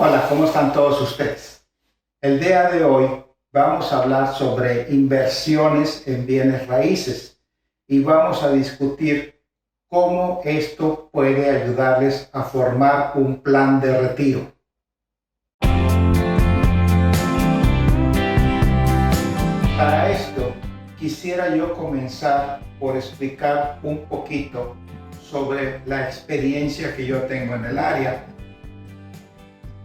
Hola, ¿cómo están todos ustedes? El día de hoy vamos a hablar sobre inversiones en bienes raíces y vamos a discutir cómo esto puede ayudarles a formar un plan de retiro. Para esto, quisiera yo comenzar por explicar un poquito sobre la experiencia que yo tengo en el área.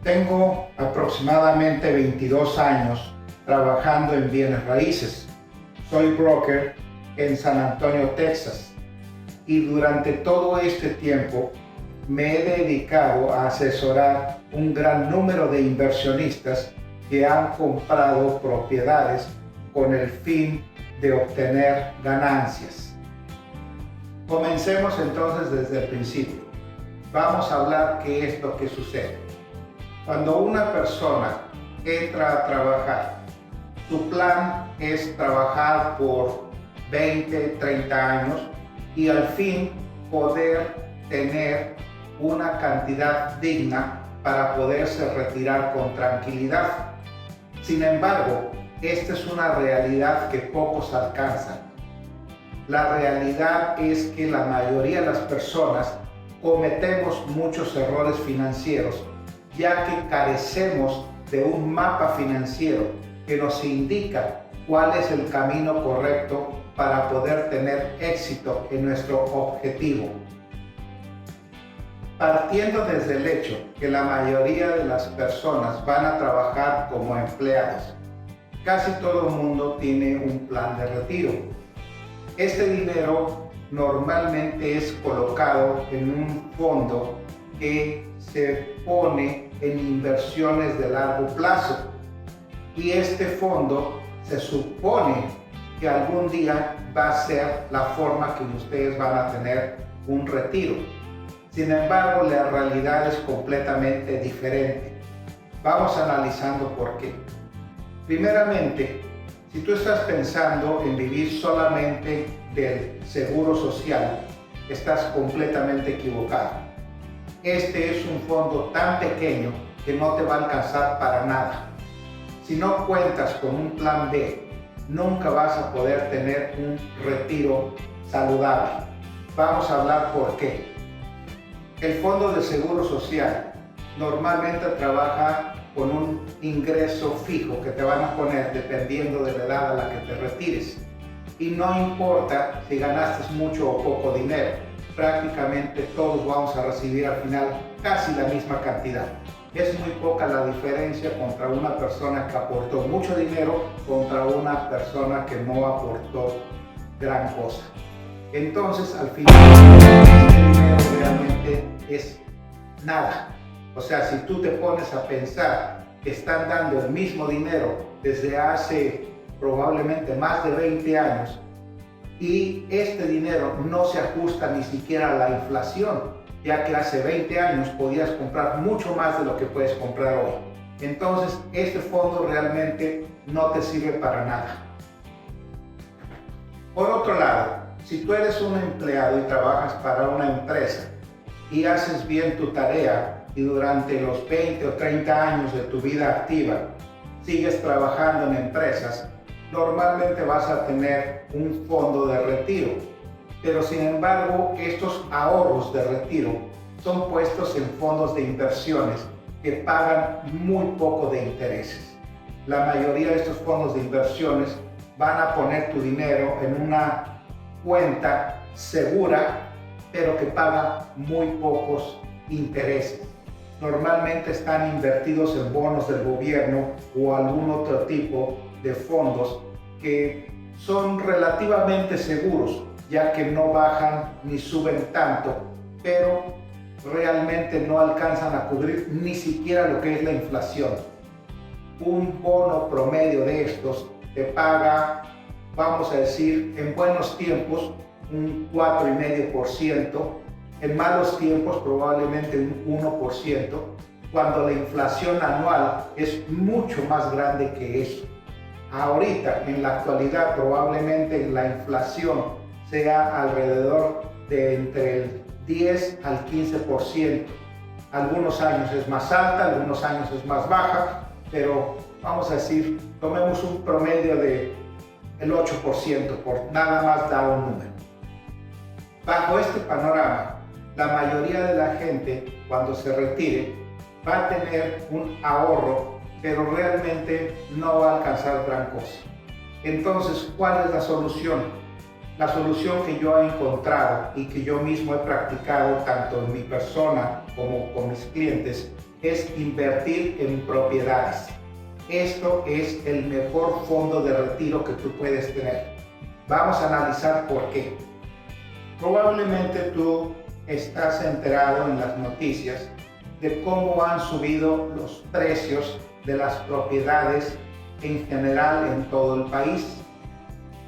Tengo aproximadamente 22 años trabajando en bienes raíces. Soy broker en San Antonio, Texas, y durante todo este tiempo me he dedicado a asesorar un gran número de inversionistas que han comprado propiedades con el fin de obtener ganancias. Comencemos entonces desde el principio. Vamos a hablar qué es lo que sucede. Cuando una persona entra a trabajar, su plan es trabajar por 20, 30 años y al fin poder tener una cantidad digna para poderse retirar con tranquilidad. Sin embargo, esta es una realidad que pocos alcanzan. La realidad es que la mayoría de las personas cometemos muchos errores financieros, ya que carecemos de un mapa financiero que nos indica cuál es el camino correcto para poder tener éxito en nuestro objetivo. Partiendo desde el hecho que la mayoría de las personas van a trabajar como empleados, casi todo el mundo tiene un plan de retiro. Este dinero normalmente es colocado en un fondo que se pone en inversiones de largo plazo, y este fondo se supone que algún día va a ser la forma que ustedes van a tener un retiro. Sin embargo, la realidad es completamente diferente. Vamos analizando por qué. Primeramente, si tú estás pensando en vivir solamente del seguro social, estás completamente equivocado. Este es un fondo tan pequeño que no te va a alcanzar para nada. Si no cuentas con un plan B, nunca vas a poder tener un retiro saludable. Vamos a hablar por qué. El fondo de seguro social normalmente trabaja con un ingreso fijo que te van a poner dependiendo de la edad a la que te retires. Y no importa si ganaste mucho o poco dinero, prácticamente todos vamos a recibir al final casi la misma cantidad. Es muy poca la diferencia contra una persona que aportó mucho dinero contra una persona que no aportó gran cosa. Entonces, al final, este dinero realmente es nada. O sea, si tú te pones a pensar que están dando el mismo dinero desde hace probablemente más de 20 años, y este dinero no se ajusta ni siquiera a la inflación, ya que hace 20 años podías comprar mucho más de lo que puedes comprar hoy. Entonces, este fondo realmente no te sirve para nada. Por otro lado, si tú eres un empleado y trabajas para una empresa y haces bien tu tarea y durante los 20 o 30 años de tu vida activa sigues trabajando en empresas, normalmente vas a tener un fondo de retiro, pero sin embargo estos ahorros de retiro son puestos en fondos de inversiones que pagan muy poco de intereses. La mayoría de estos fondos de inversiones van a poner tu dinero en una cuenta segura, pero que paga muy pocos intereses. Normalmente están invertidos en bonos del gobierno o algún otro tipo de fondos que son relativamente seguros, ya que no bajan ni suben tanto, pero realmente no alcanzan a cubrir ni siquiera lo que es la inflación. Un bono promedio de estos te paga, vamos a decir, en buenos tiempos un 4,5%, en malos tiempos probablemente un 1%, cuando la inflación anual es mucho más grande que eso. Ahorita, en la actualidad, probablemente la inflación sea alrededor de entre el 10 al 15%. Algunos años es más alta, algunos años es más baja, pero vamos a decir, tomemos un promedio de el 8%, por nada más dar un número. Bajo este panorama, la mayoría de la gente, cuando se retire, va a tener un ahorro, pero realmente no va a alcanzar gran cosa. Entonces, ¿cuál es la solución? La solución que yo he encontrado y que yo mismo he practicado tanto en mi persona como con mis clientes es invertir en propiedades. Esto es el mejor fondo de retiro que tú puedes tener. Vamos a analizar por qué. Probablemente tú estás enterado en las noticias de cómo han subido los precios de las propiedades en general en todo el país.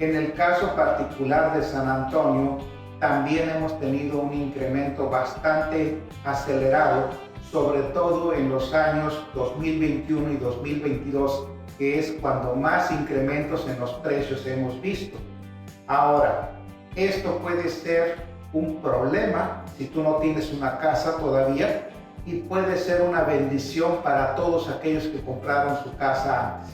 En el caso particular de San Antonio, también hemos tenido un incremento bastante acelerado, sobre todo en los años 2021 y 2022, que es cuando más incrementos en los precios hemos visto. Ahora, esto puede ser un problema si tú no tienes una casa todavía, y puede ser una bendición para todos aquellos que compraron su casa antes.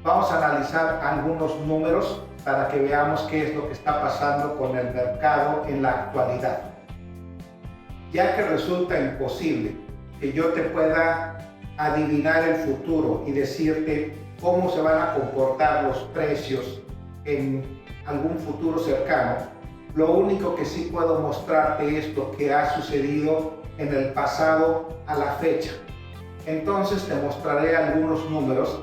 Vamos a analizar algunos números para que veamos qué es lo que está pasando con el mercado en la actualidad. Ya que resulta imposible que yo te pueda adivinar el futuro y decirte cómo se van a comportar los precios en algún futuro cercano, lo único que sí puedo mostrarte es lo que ha sucedido en el pasado a la fecha. Entonces te mostraré algunos números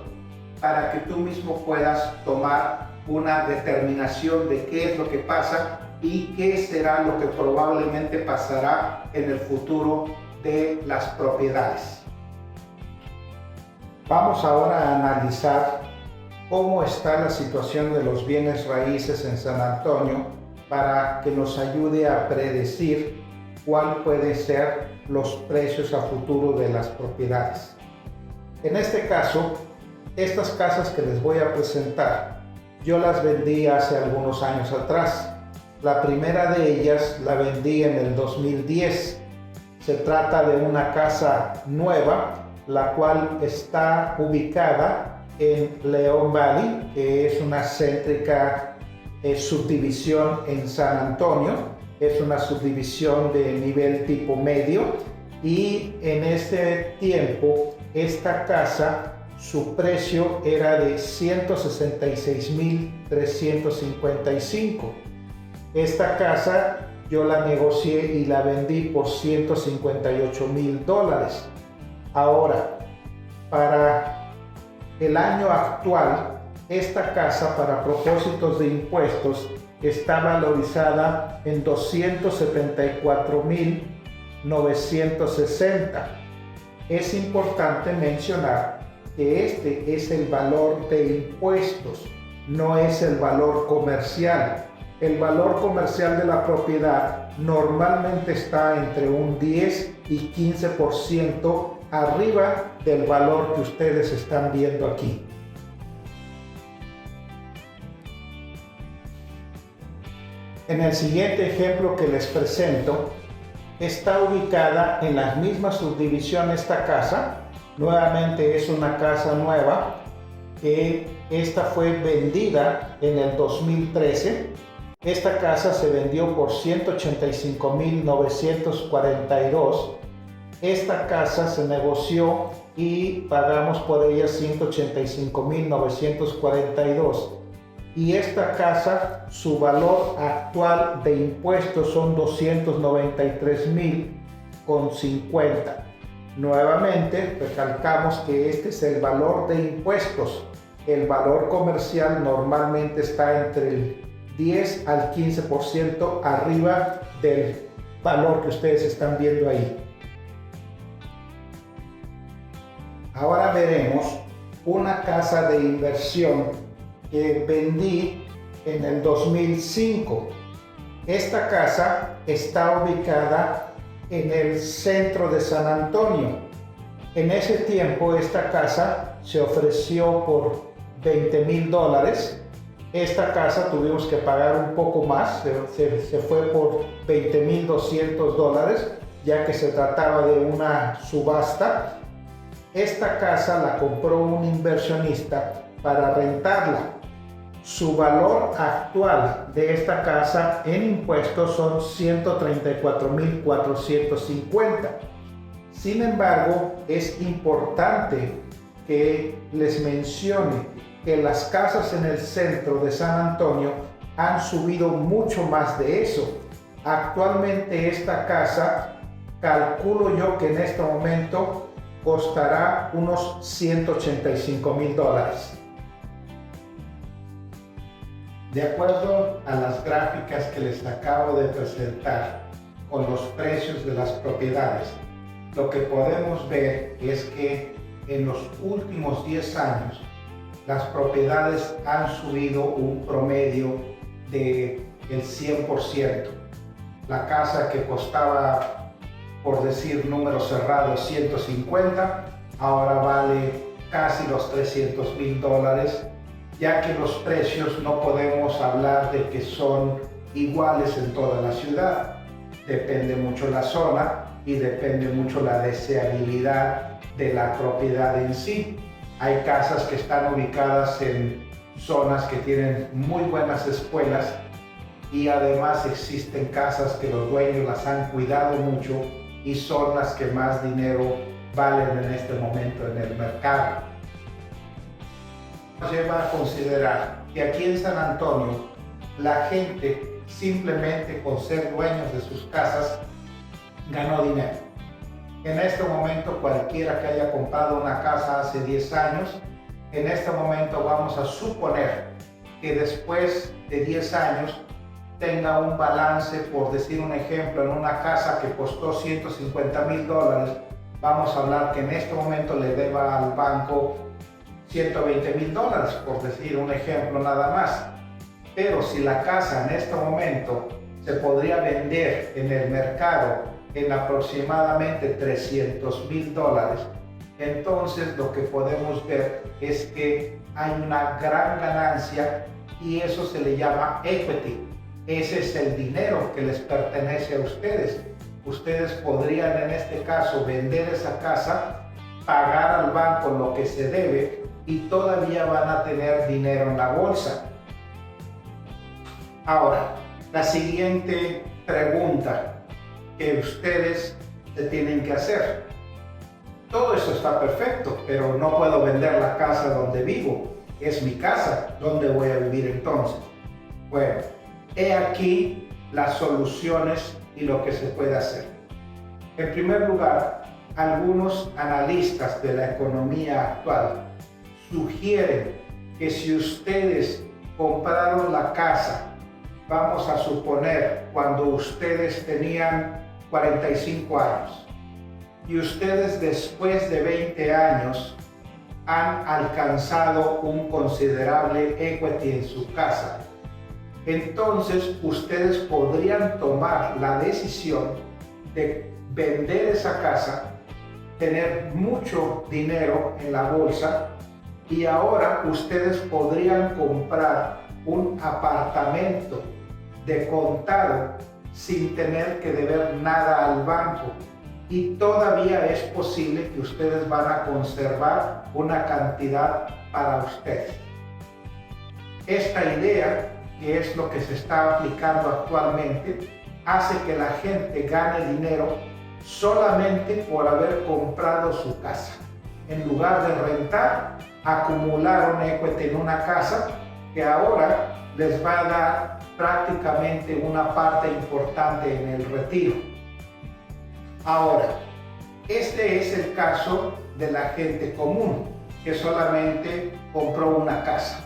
para que tú mismo puedas tomar una determinación de qué es lo que pasa y qué será lo que probablemente pasará en el futuro de las propiedades. Vamos ahora a analizar cómo está la situación de los bienes raíces en San Antonio para que nos ayude a predecir cuál pueden ser los precios a futuro de las propiedades. En este caso, estas casas que les voy a presentar, yo las vendí hace algunos años atrás. La primera de ellas la vendí en el 2010. Se trata de una casa nueva, la cual está ubicada en León Valley, que es una céntrica subdivisión en San Antonio. Es una subdivisión de nivel tipo medio, y en ese tiempo esta casa, su precio era de $166,355. Esta casa yo la negocié y la vendí por $158,000. Ahora, para el año actual, esta casa, para propósitos de impuestos, está valorizada en $274,960. Es importante mencionar que este es el valor de impuestos, no es el valor comercial. El valor comercial de la propiedad normalmente está entre un 10 y 15% arriba del valor que ustedes están viendo aquí. En el siguiente ejemplo que les presento, está ubicada en la misma subdivisión esta casa. Nuevamente es una casa nueva, que esta fue vendida en el 2013. Esta casa se vendió por $185,942. Esta casa se negoció y pagamos por ella $185,942. Y esta casa, su valor actual de impuestos son $293,050. Nuevamente recalcamos que este es el valor de impuestos. El valor comercial normalmente está entre el 10 al 15% arriba del valor que ustedes están viendo ahí. Ahora veremos una casa de inversión que vendí en el 2005. Esta casa está ubicada en el centro de San Antonio. En ese tiempo esta casa se ofreció por $20,000. Esta casa tuvimos que pagar un poco más, se fue por $20,200, ya que se trataba de una subasta. Esta casa la compró un inversionista para rentarla. Su valor actual de esta casa en impuestos son 134,450. Sin embargo, es importante que les mencione que las casas en el centro de San Antonio han subido mucho más de eso. Actualmente esta casa, calculo yo que en este momento costará unos $185,000. De acuerdo a las gráficas que les acabo de presentar con los precios de las propiedades, lo que podemos ver es que en los últimos 10 años las propiedades han subido un promedio del 100%. La casa que costaba, por decir números cerrados, 150, ahora vale casi los $300,000, ya que los precios no podemos hablar de que son iguales en toda la ciudad. Depende mucho la zona y depende mucho la deseabilidad de la propiedad en sí. Hay casas que están ubicadas en zonas que tienen muy buenas escuelas y además existen casas que los dueños las han cuidado mucho y son las que más dinero valen en este momento en el mercado. Nos lleva a considerar que aquí en San Antonio la gente simplemente con ser dueños de sus casas ganó dinero. En este momento cualquiera que haya comprado una casa hace 10 años, en este momento vamos a suponer que después de 10 años tenga un balance, por decir un ejemplo, en una casa que costó $150,000, vamos a hablar que en este momento le deba al banco $120,000, por decir un ejemplo nada más. Pero si la casa en este momento se podría vender en el mercado en aproximadamente $300,000, entonces lo que podemos ver es que hay una gran ganancia y eso se le llama equity. Ese es el dinero que les pertenece a ustedes. Ustedes podrían en este caso vender esa casa, pagar al banco lo que se debe y todavía van a tener dinero en la bolsa. Ahora, la siguiente pregunta que ustedes se tienen que hacer. Todo eso está perfecto, pero no puedo vender la casa donde vivo. Es mi casa. ¿Dónde voy a vivir entonces? Bueno, he aquí las soluciones y lo que se puede hacer. En primer lugar, algunos analistas de la economía actual sugieren que si ustedes compraron la casa, vamos a suponer cuando ustedes tenían 45 años y ustedes después de 20 años han alcanzado un considerable equity en su casa, entonces ustedes podrían tomar la decisión de vender esa casa, tener mucho dinero en la bolsa y ahora ustedes podrían comprar un apartamento de contado sin tener que deber nada al banco y todavía es posible que ustedes van a conservar una cantidad para ustedes. Esta idea, que es lo que se está aplicando actualmente, hace que la gente gane dinero solamente por haber comprado su casa. En lugar de rentar, acumularon equity en una casa que ahora les va a dar prácticamente una parte importante en el retiro. Ahora, este es el caso de la gente común que solamente compró una casa.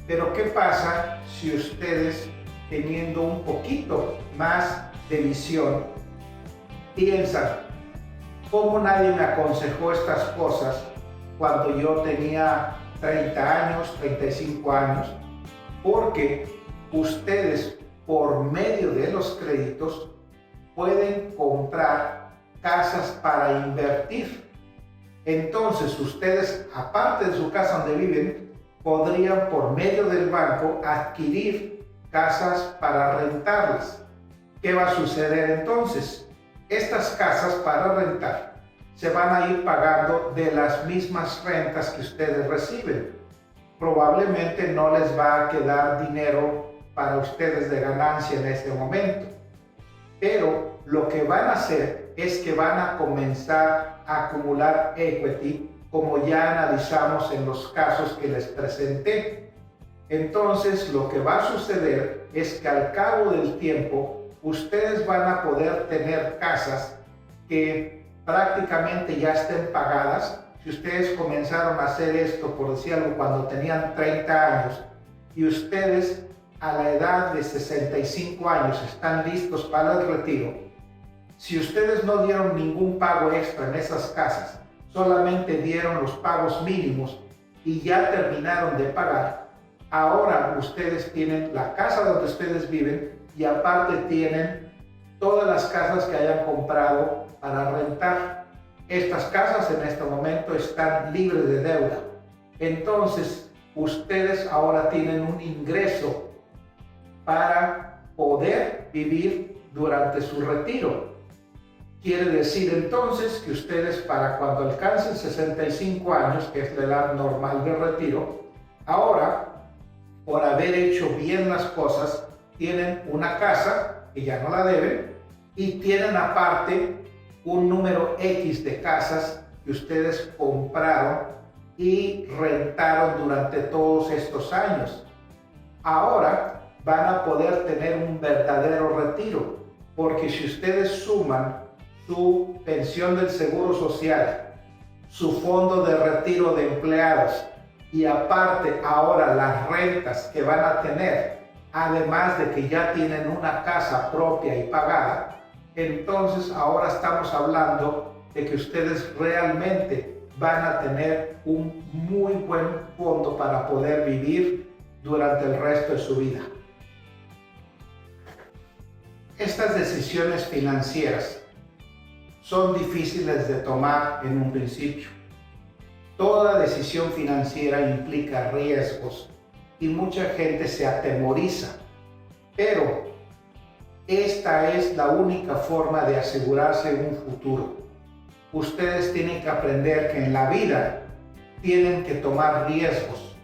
Pero ¿qué pasa si ustedes, teniendo un poquito más de visión, piensan, ¿cómo nadie me aconsejó estas cosas cuando yo tenía 30 años, 35 años? Porque ustedes, por medio de los créditos, pueden comprar casas para invertir. Entonces, ustedes, aparte de su casa donde viven, podrían, por medio del banco, adquirir casas para rentarlas. ¿Qué va a suceder entonces? Estas casas para rentar se van a ir pagando de las mismas rentas que ustedes reciben. Probablemente no les va a quedar dinero para ustedes de ganancia en este momento, pero lo que van a hacer es que van a comenzar a acumular equity, como ya analizamos en los casos que les presenté. Entonces, lo que va a suceder es que al cabo del tiempo, ustedes van a poder tener casas que prácticamente ya estén pagadas. Si ustedes comenzaron a hacer esto, por decir algo, cuando tenían 30 años y ustedes a la edad de 65 años están listos para el retiro, si ustedes no dieron ningún pago extra en esas casas, solamente dieron los pagos mínimos y ya terminaron de pagar, ahora ustedes tienen la casa donde ustedes viven y aparte tienen todas las casas que hayan comprado para rentar. Estas casas en este momento están libres de deuda. Entonces, ustedes ahora tienen un ingreso para poder vivir durante su retiro. Quiere decir entonces que ustedes, para cuando alcancen 65 años, que es la edad normal de retiro, ahora, por haber hecho bien las cosas, tienen una casa que ya no la deben y tienen aparte un número X de casas que ustedes compraron y rentaron durante todos estos años. Ahora van a poder tener un verdadero retiro, porque si ustedes suman su pensión del Seguro Social, su fondo de retiro de empleados y aparte ahora las rentas que van a tener, además de que ya tienen una casa propia y pagada, entonces ahora estamos hablando de que ustedes realmente van a tener un muy buen fondo para poder vivir durante el resto de su vida. Estas decisiones financieras son difíciles de tomar en un principio. Toda decisión financiera implica riesgos y mucha gente se atemoriza, pero esta es la única forma de asegurarse un futuro. Ustedes tienen que aprender que en la vida tienen que tomar riesgos.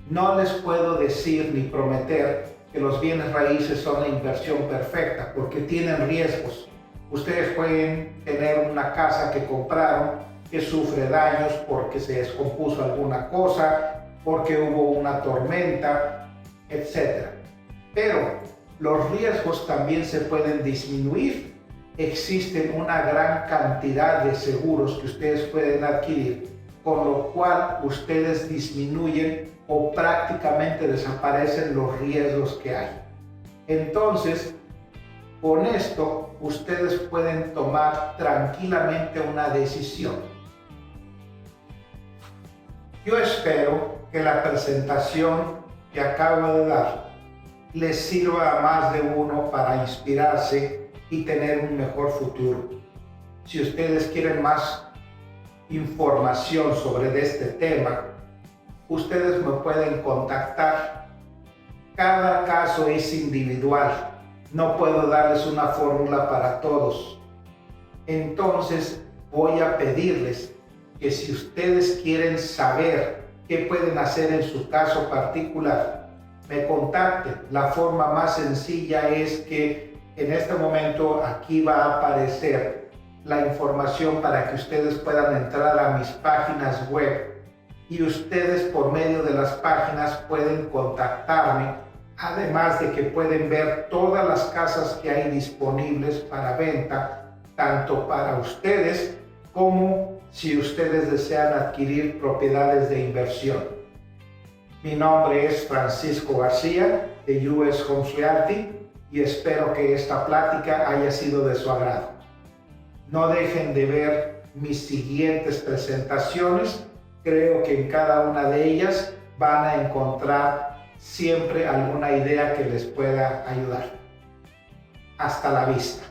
No les puedo decir ni prometer que los bienes raíces son la inversión perfecta, porque tienen riesgos. Ustedes pueden tener una casa que compraron que sufre daños porque se descompuso alguna cosa, porque hubo una tormenta, etc. Pero los riesgos también se pueden disminuir. Existen una gran cantidad de seguros que ustedes pueden adquirir, con lo cual ustedes disminuyen o prácticamente desaparecen los riesgos que hay. Entonces, con esto, ustedes pueden tomar tranquilamente una decisión. Yo espero que la presentación que acabo de dar les sirva a más de uno para inspirarse y tener un mejor futuro. Si ustedes quieren más información sobre este tema, ustedes me pueden contactar. Cada caso es individual. No puedo darles una fórmula para todos. Entonces voy a pedirles que si ustedes quieren saber qué pueden hacer en su caso particular, me contacten. La forma más sencilla es que en este momento aquí va a aparecer la información para que ustedes puedan entrar a mis páginas web y ustedes por medio de las páginas pueden contactarme, además de que pueden ver todas las casas que hay disponibles para venta, tanto para ustedes como si ustedes desean adquirir propiedades de inversión. Mi nombre es Francisco García de US Homes Realty y espero que esta plática haya sido de su agrado. No dejen de ver mis siguientes presentaciones. Creo que en cada una de ellas van a encontrar siempre alguna idea que les pueda ayudar. Hasta la vista.